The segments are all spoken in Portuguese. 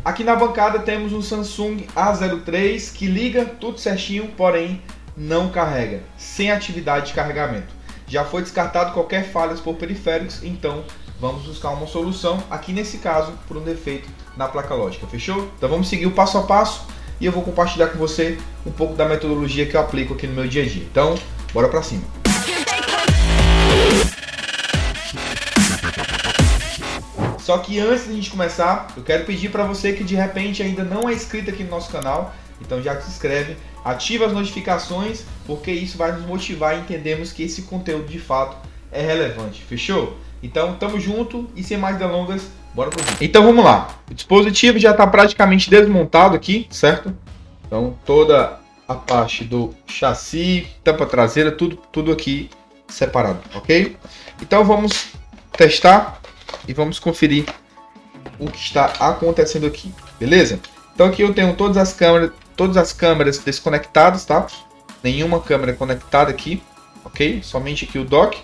Aqui na bancada temos um Samsung A03 que liga tudo certinho, porém não carrega, sem atividade de carregamento. Já foi descartado qualquer falhas por periféricos, então vamos buscar uma solução, aqui nesse caso, por um defeito na placa lógica, fechou? Então vamos seguir o passo a passo e eu vou compartilhar com você um pouco da metodologia que eu aplico aqui no meu dia a dia. Então, bora pra cima! Só que antes de a gente começar, eu quero pedir para você que de repente ainda não é inscrito aqui no nosso canal, então já se inscreve, ativa as notificações, porque isso vai nos motivar a entendermos que esse conteúdo de fato é relevante, fechou? Então tamo junto e sem mais delongas, bora pro vídeo. Então vamos lá, o dispositivo já está praticamente desmontado aqui, certo? Então toda a parte do chassi, tampa traseira, tudo aqui separado, ok? Então vamos testar e vamos conferir o que está acontecendo aqui, beleza? Então aqui eu tenho todas as câmeras desconectadas, tá? Nenhuma câmera conectada aqui, ok? Somente aqui o dock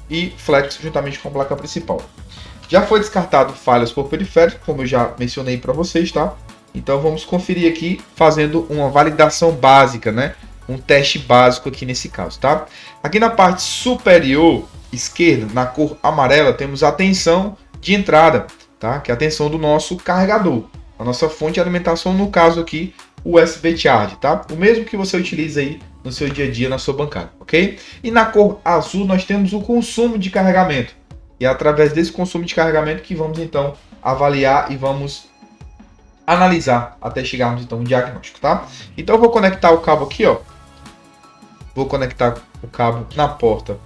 e flex juntamente com a placa principal. Já foi descartado falhas por periférico, como eu já mencionei para vocês, tá? Então vamos conferir aqui fazendo uma validação básica, né? Um teste básico aqui nesse caso, tá? Aqui na parte superior esquerda, na cor amarela, temos a tensão de entrada, tá? Que é a tensão do nosso carregador, a nossa fonte de alimentação, no caso aqui, o USB Charge, tá? O mesmo que você utiliza aí no seu dia a dia, na sua bancada, ok? E na cor azul nós temos o consumo de carregamento. E é através desse consumo de carregamento que vamos então avaliar e vamos analisar até chegarmos então no diagnóstico, tá? Então eu vou conectar o cabo aqui, ó. Vou conectar o cabo na porta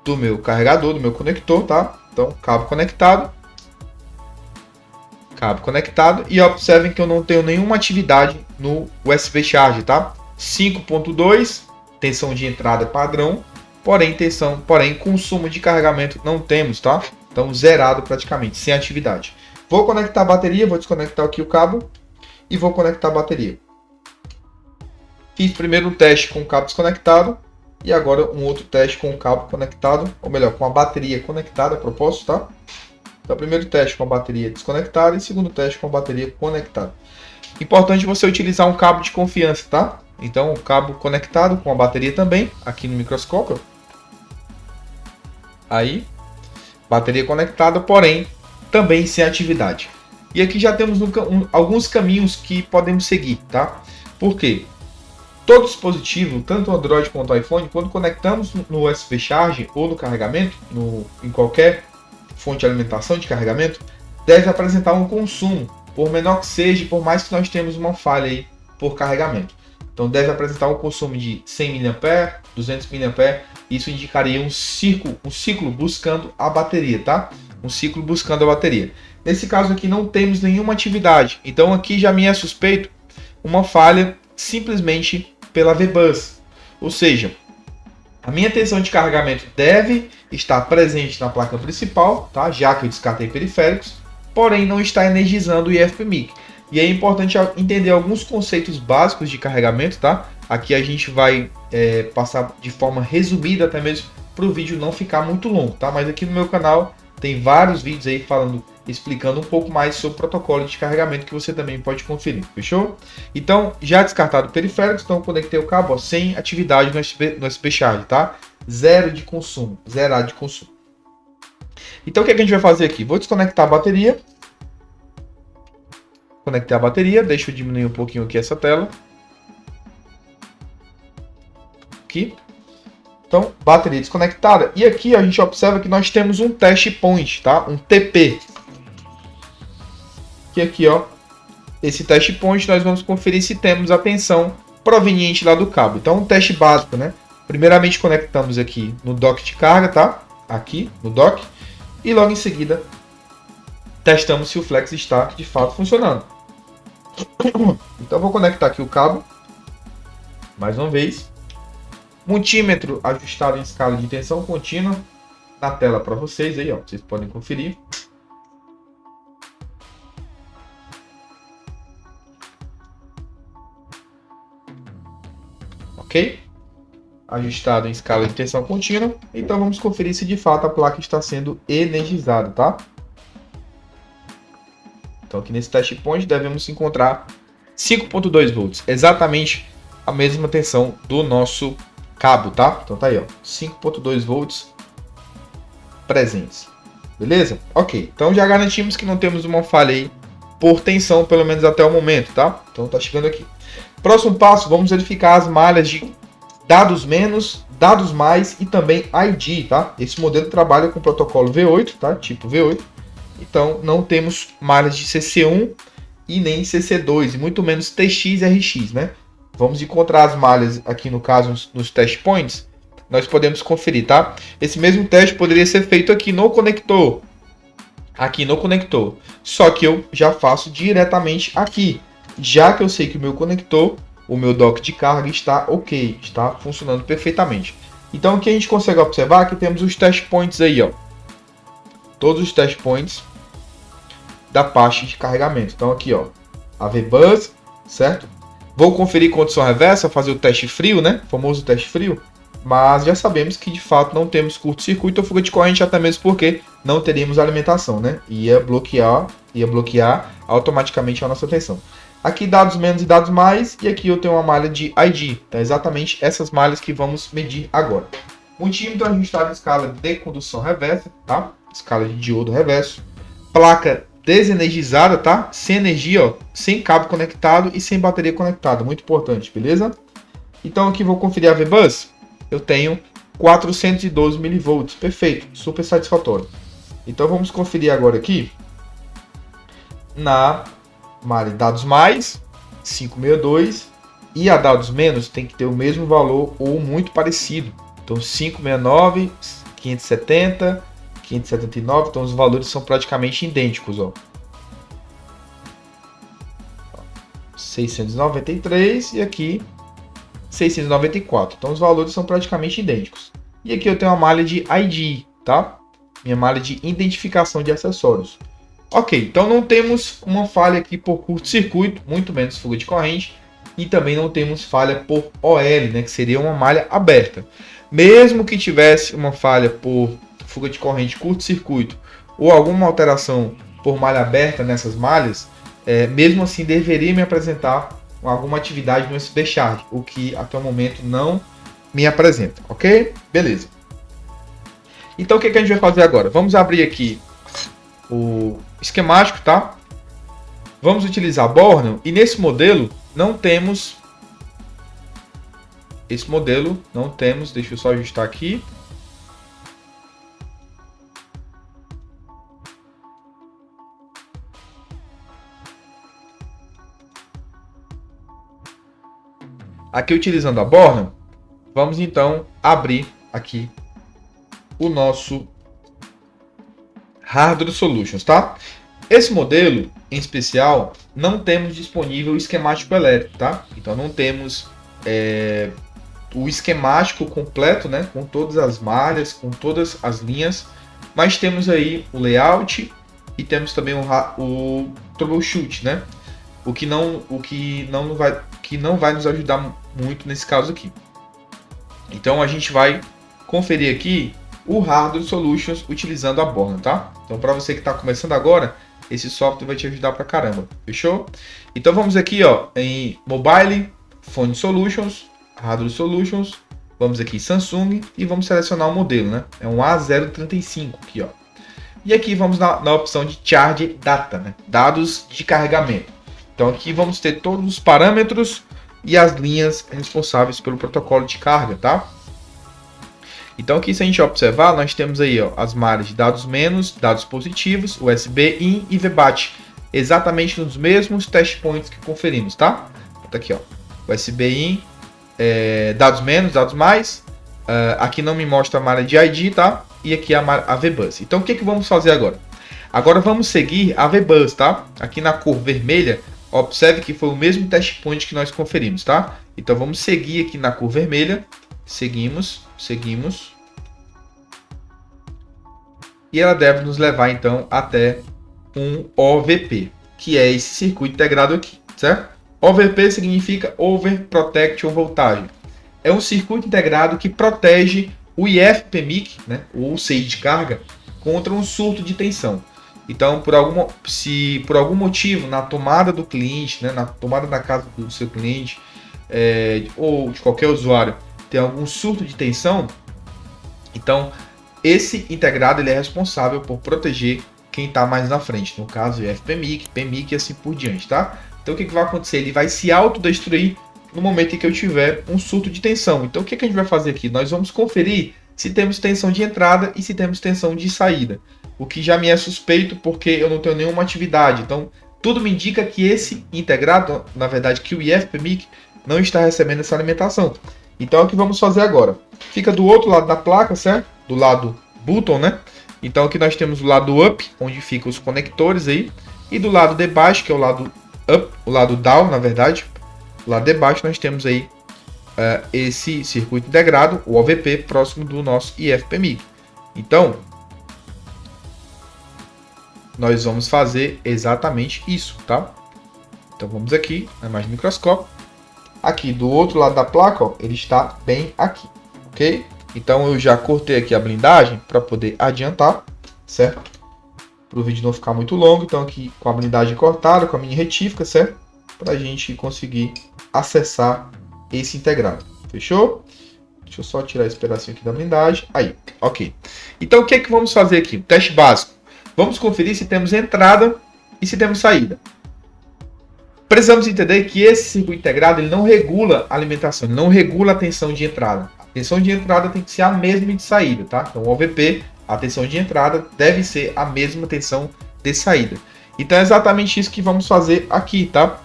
do meu carregador, do meu conector, tá? Então, cabo conectado e observem que eu não tenho nenhuma atividade no USB Charge, tá? 5.2, tensão de entrada padrão, porém consumo de carregamento não temos, tá? Então zerado praticamente, sem atividade. Vou conectar a bateria, vou desconectar aqui o cabo e vou conectar a bateria. Fiz primeiro um teste com o cabo desconectado e agora um outro teste com o cabo conectado, ou melhor, com a bateria conectada a propósito, tá? Então, primeiro teste com a bateria desconectada e segundo teste com a bateria conectada. Importante você utilizar um cabo de confiança, tá? Então, o cabo conectado com a bateria também, aqui no microscópio. Aí, bateria conectada, porém, também sem atividade. E aqui já temos alguns caminhos que podemos seguir, tá? Por quê? Todo dispositivo, tanto o Android quanto o iPhone, quando conectamos no USB Charge ou no carregamento, em qualquer fonte de alimentação de carregamento, deve apresentar um consumo, por menor que seja, por mais que nós tenhamos uma falha aí por carregamento. Então deve apresentar um consumo de 100 mAh, 200 mAh, isso indicaria um ciclo buscando a bateria, tá? Um ciclo buscando a bateria. Nesse caso aqui não temos nenhuma atividade, então aqui já me é suspeito uma falha simplesmente pela VBus, ou seja, a minha tensão de carregamento deve estar presente na placa principal, tá? Já que eu descartei periféricos, porém não está energizando o IFPMIC. E é importante entender alguns conceitos básicos de carregamento, tá? Aqui a gente vai passar de forma resumida até mesmo para o vídeo não ficar muito longo, tá? Mas aqui no meu canal tem vários vídeos aí explicando um pouco mais sobre o protocolo de carregamento que você também pode conferir, fechou? Então, já descartado periféricos, então conectei o cabo, ó, sem atividade no USB Charge, tá? Zerado de consumo. Então, o que a gente vai fazer aqui? Vou desconectar a bateria. Conectei a bateria, deixa eu diminuir um pouquinho aqui essa tela. Aqui. Então, bateria desconectada. E aqui a gente observa que nós temos um test point, tá? Um TP. Que aqui, ó, esse test point nós vamos conferir se temos a tensão proveniente lá do cabo. Então, um teste básico, né? Primeiramente conectamos aqui no dock de carga, tá? Aqui no dock. E logo em seguida testamos se o flex está de fato funcionando. Então, vou conectar aqui o cabo. Mais uma vez. Multímetro ajustado em escala de tensão contínua na tela para vocês aí, ó, vocês podem conferir. Ok? Ajustado em escala de tensão contínua. Então vamos conferir se de fato a placa está sendo energizada, tá? Então aqui nesse test point devemos encontrar 5.2 volts, exatamente a mesma tensão do nosso cabo, tá? Então tá aí, ó, 5.2 volts presentes. Beleza? Ok, então já garantimos que não temos uma falha aí por tensão, pelo menos até o momento, tá? Então tá chegando aqui. Próximo passo, vamos verificar as malhas de dados menos, dados mais e também ID, tá? Esse modelo trabalha com o protocolo V8, tá? Tipo V8. Então não temos malhas de CC1 e nem CC2, e muito menos TX e RX, né? Vamos encontrar as malhas aqui no caso nos test points. Nós podemos conferir, tá? Esse mesmo teste poderia ser feito aqui no conector. Só que eu já faço diretamente aqui. Já que eu sei que o meu conector, o meu dock de carga está ok. Está funcionando perfeitamente. Então aqui a gente consegue observar que temos os test points aí, ó. Todos os test points da parte de carregamento. Então aqui, ó. AV-Bus, certo? Vou conferir condição reversa, fazer o teste frio, né? O famoso teste frio. Mas já sabemos que de fato não temos curto-circuito ou fuga de corrente, até mesmo porque não teríamos alimentação, né? Ia bloquear automaticamente a nossa tensão. Aqui dados menos e dados mais, e aqui eu tenho uma malha de ID. Então exatamente essas malhas que vamos medir agora. Multímetro ajustado em escala de condução reversa, tá? Escala de diodo reverso. Placa desenergizada, tá? Sem energia, ó, sem cabo conectado e sem bateria conectada. Muito importante, beleza? Então aqui vou conferir a V-Bus. Eu tenho 412 mV. Perfeito, super satisfatório. Então vamos conferir agora aqui na malha dados mais 562 e a dados menos tem que ter o mesmo valor ou muito parecido. Então 569, 570, 579, então os valores são praticamente idênticos, ó. 693 e aqui 694. Então os valores são praticamente idênticos. E aqui eu tenho uma malha de ID, tá? Minha malha de identificação de acessórios. Ok, então não temos uma falha aqui por curto-circuito, muito menos fuga de corrente. E também não temos falha por OL, né? Que seria uma malha aberta. Mesmo que tivesse uma falha por fuga de corrente, curto-circuito ou alguma alteração por malha aberta nessas malhas, mesmo assim deveria me apresentar alguma atividade no USB Charge, o que até o momento não me apresenta, ok? Beleza. Então o que a gente vai fazer agora? Vamos abrir aqui o esquemático, tá? Vamos utilizar Borneo e nesse modelo não temos... deixa eu só ajustar aqui. Aqui utilizando a Borneo, vamos então abrir aqui o nosso Hardware Solutions, tá? Esse modelo em especial não temos disponível o esquemático elétrico, tá? Então não temos o esquemático completo, né? Com todas as malhas, com todas as linhas, mas temos aí o layout e temos também o troubleshoot, né? O que não vai nos ajudar muito nesse caso aqui. Então a gente vai conferir aqui o Hardware Solutions utilizando a Borneo, tá? Então para você que está começando agora, esse software vai te ajudar pra caramba, fechou? Então vamos aqui, ó, em Mobile, Phone Solutions, Hardware Solutions, vamos aqui em Samsung e vamos selecionar o modelo, né? É um A035 aqui, ó. E aqui vamos na opção de Charge Data, né? Dados de carregamento. Então aqui vamos ter todos os parâmetros e as linhas responsáveis pelo protocolo de carga, tá? Então aqui se a gente observar, nós temos aí, ó, as malhas de dados menos, dados positivos, USB in e VBAT, exatamente nos mesmos test points que conferimos, tá? Então aqui, ó, USB in, dados menos, dados mais, aqui não me mostra a malha de ID, tá? E aqui a VBus. Então o que vamos fazer agora? Agora vamos seguir a VBus, tá? Aqui na cor vermelha, observe que foi o mesmo test point que nós conferimos, tá? Então vamos seguir aqui na cor vermelha, seguimos. E ela deve nos levar então até um OVP, que é esse circuito integrado aqui, certo? OVP significa Over Protection Voltage. É um circuito integrado que protege o IF-PMIC, né, ou CI de carga, contra um surto de tensão. Então, se por algum motivo na tomada do cliente, né, na tomada da casa do seu cliente ou de qualquer usuário, tem algum surto de tensão, então esse integrado ele é responsável por proteger quem está mais na frente, no caso IFPMIC, PMIC e assim por diante, tá? Então o que vai acontecer? Ele vai se autodestruir no momento em que eu tiver um surto de tensão. Então o que a gente vai fazer aqui? Nós vamos conferir se temos tensão de entrada e se temos tensão de saída. O que já me é suspeito porque eu não tenho nenhuma atividade. Então tudo me indica que esse integrado, na verdade que o IFPMIC não está recebendo essa alimentação. Então é o que vamos fazer agora. Fica do outro lado da placa, certo? Do lado button, né? Então aqui nós temos o lado up, onde ficam os conectores aí. E do lado de baixo, que é o lado up, o lado down, na verdade. Do lado de baixo nós temos aí esse circuito integrado, o OVP, próximo do nosso IFPMIC. Então, nós vamos fazer exatamente isso, tá? Então vamos aqui, na imagem do microscópio. Aqui do outro lado da placa, ó, ele está bem aqui, ok? Então eu já cortei aqui a blindagem para poder adiantar, certo? Para o vídeo não ficar muito longo. Então aqui com a blindagem cortada, com a mini retífica, certo? Para a gente conseguir acessar esse integrado. Fechou? Deixa eu só tirar esse pedacinho aqui da blindagem. Aí, ok. Então o que é que vamos fazer aqui? Teste básico. Vamos conferir se temos entrada e se temos saída. Precisamos entender que esse circuito integrado ele não regula a alimentação, ele não regula a tensão de entrada. A tensão de entrada tem que ser a mesma de saída, tá? Então o OVP, a tensão de entrada deve ser a mesma tensão de saída. Então é exatamente isso que vamos fazer aqui, tá?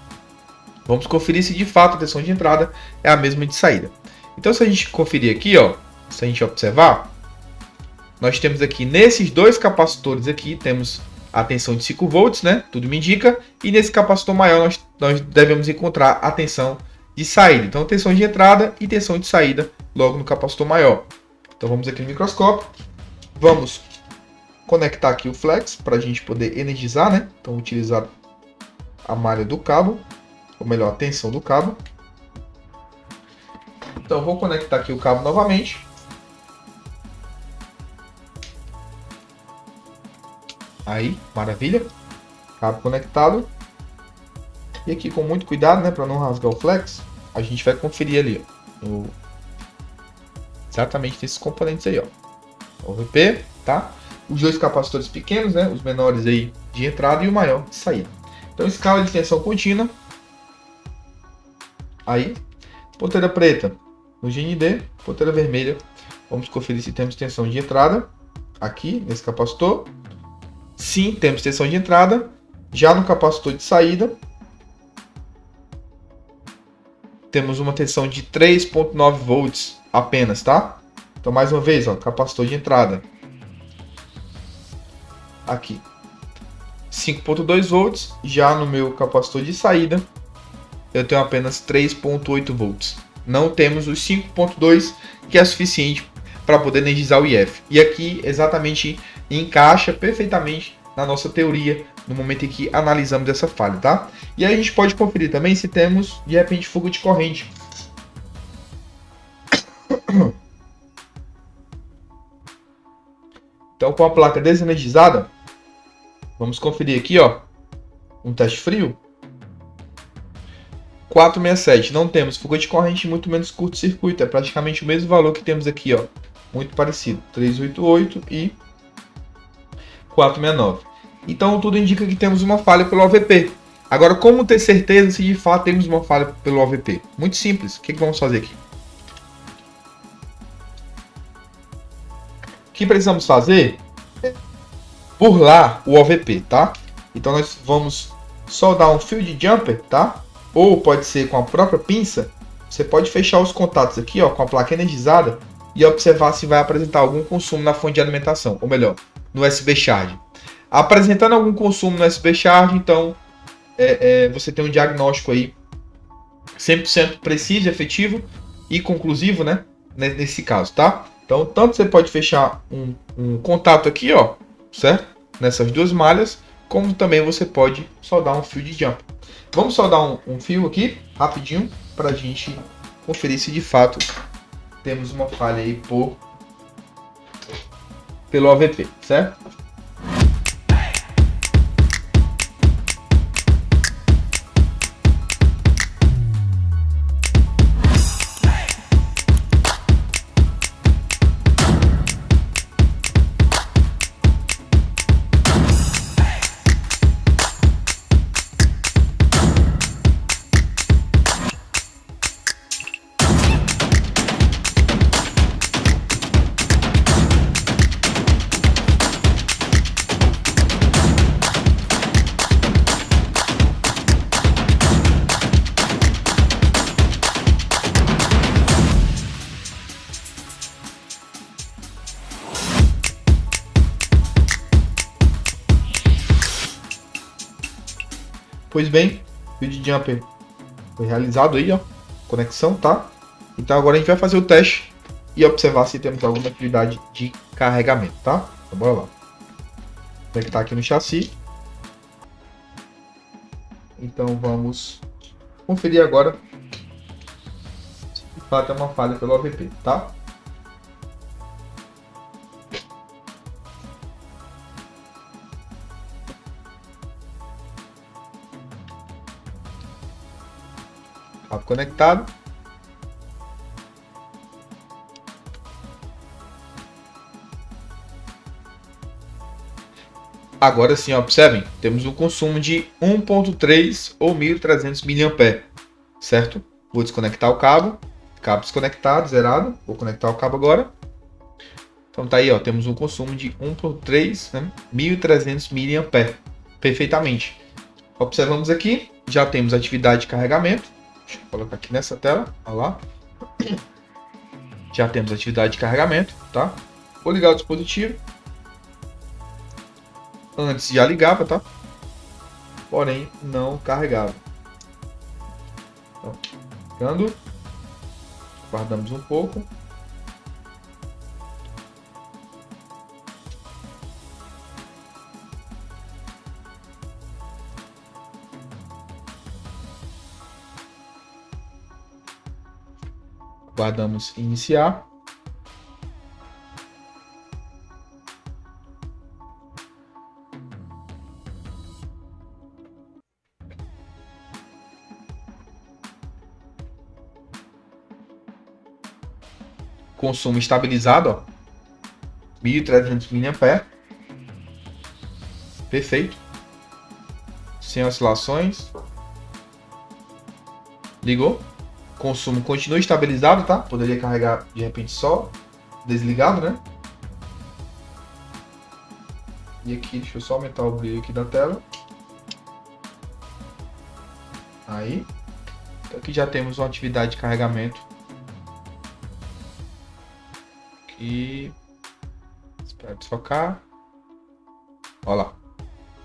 Vamos conferir se de fato a tensão de entrada é a mesma de saída. Então se a gente conferir aqui, ó, se a gente observar, nós temos aqui nesses dois capacitores aqui, temos a tensão de 5 volts, né? Tudo me indica. E nesse capacitor maior nós devemos encontrar a tensão de saída. Então tensão de entrada e tensão de saída logo no capacitor maior. Então vamos aqui no microscópio. Vamos conectar aqui o flex para a gente poder energizar, né? Então utilizar a malha do cabo, ou melhor, a tensão do cabo. Então vou conectar aqui o cabo novamente. Aí, maravilha. Cabo conectado. E aqui com muito cuidado, né, para não rasgar o flex, a gente vai conferir ali, ó, exatamente nesses componentes aí, ó. OVP, tá? Os dois capacitores pequenos, né, os menores aí de entrada e o maior de saída. Então, escala de tensão contínua. Aí, ponteira preta no GND, ponteira vermelha. Vamos conferir se temos tensão de entrada aqui nesse capacitor. Sim, temos tensão de entrada. Já no capacitor de saída, temos uma tensão de 3.9 volts apenas, tá? Então, mais uma vez, ó, capacitor de entrada. Aqui, 5.2 volts. Já no meu capacitor de saída, eu tenho apenas 3.8 volts. Não temos os 5.2, que é suficiente para poder energizar o IF. E aqui exatamente encaixa perfeitamente na nossa teoria no momento em que analisamos essa falha, tá? E aí a gente pode conferir também se temos de repente fuga de corrente. Então, com a placa desenergizada, vamos conferir aqui, ó, um teste frio. 467, não temos fuga de corrente, muito menos curto-circuito, é praticamente o mesmo valor que temos aqui, ó, muito parecido, 388 e 469. Então tudo indica que temos uma falha pelo OVP. Agora, como ter certeza se de fato temos uma falha pelo OVP? Muito simples, o que vamos fazer aqui? O que precisamos fazer é burlar o OVP, tá? Então nós vamos soldar um fio de jumper, tá? Ou pode ser com a própria pinça. Você pode fechar os contatos aqui, ó, com a placa energizada e observar se vai apresentar algum consumo na fonte de alimentação, ou melhor, no USB Charge. Apresentando algum consumo no USB Charge, então você tem um diagnóstico aí 100% preciso, efetivo e conclusivo, né, nesse caso, tá? Então, tanto você pode fechar um contato aqui, ó, certo? Nessas duas malhas, como também você pode soldar um fio de jumper. Vamos soldar um fio aqui, rapidinho, para a gente conferir se de fato temos uma falha aí pelo OVP, certo? Pois bem, build jumper foi realizado aí, ó. Conexão, tá? Então agora a gente vai fazer o teste e observar se temos alguma atividade de carregamento, tá? Então bora lá. Conectar aqui no chassi. Então vamos conferir agora se de fato é uma falha pelo AVP, tá? Cabo conectado. Agora sim, observem, temos um consumo de 1.3 ou 1.300 mAh, certo? Vou desconectar o cabo desconectado, zerado, vou conectar o cabo agora. Então tá aí, ó, temos um consumo de 1.3, né, 1.300 mAh, perfeitamente. Observamos aqui, já temos atividade de carregamento. Deixa eu colocar aqui nessa tela, olha lá. Já temos atividade de carregamento, tá? Vou ligar o dispositivo. Antes já ligava, tá? Porém, não carregava. Então, ligando. Guardamos um pouco. Guardamos iniciar. Consumo estabilizado, ó, 1.300 mAh. Perfeito. Sem oscilações. Ligou. Consumo continua estabilizado, tá? Poderia carregar de repente só desligado, né? E aqui, deixa eu só aumentar o brilho aqui da tela. Aí. Então aqui já temos uma atividade de carregamento. Aqui. Espera desfocar. Olha lá.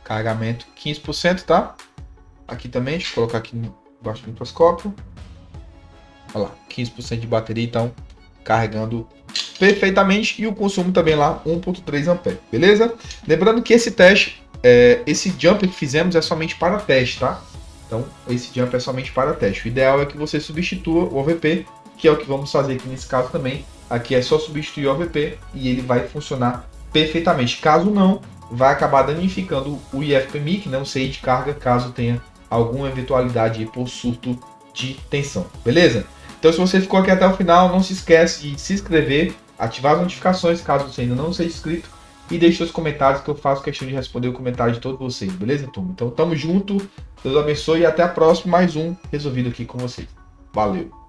Carregamento 15%, tá? Aqui também, deixa eu colocar aqui embaixo do microscópio. Olha lá, 15% de bateria, então carregando perfeitamente. E o consumo também lá, 1.3 A, beleza? Lembrando que esse teste, esse jumper que fizemos é somente para teste, tá? Então, esse jumper é somente para teste. O ideal é que você substitua o OVP, que é o que vamos fazer aqui nesse caso também. Aqui é só substituir o OVP e ele vai funcionar perfeitamente. Caso não, vai acabar danificando o IFPMIC, né, o CI de carga, caso tenha alguma eventualidade por surto de tensão, beleza? Então, se você ficou aqui até o final, não se esquece de se inscrever, ativar as notificações caso você ainda não seja inscrito e deixe seus comentários que eu faço questão de responder o comentário de todos vocês, beleza, turma? Então, tamo junto, Deus abençoe e até a próxima, mais um resolvido aqui com vocês. Valeu!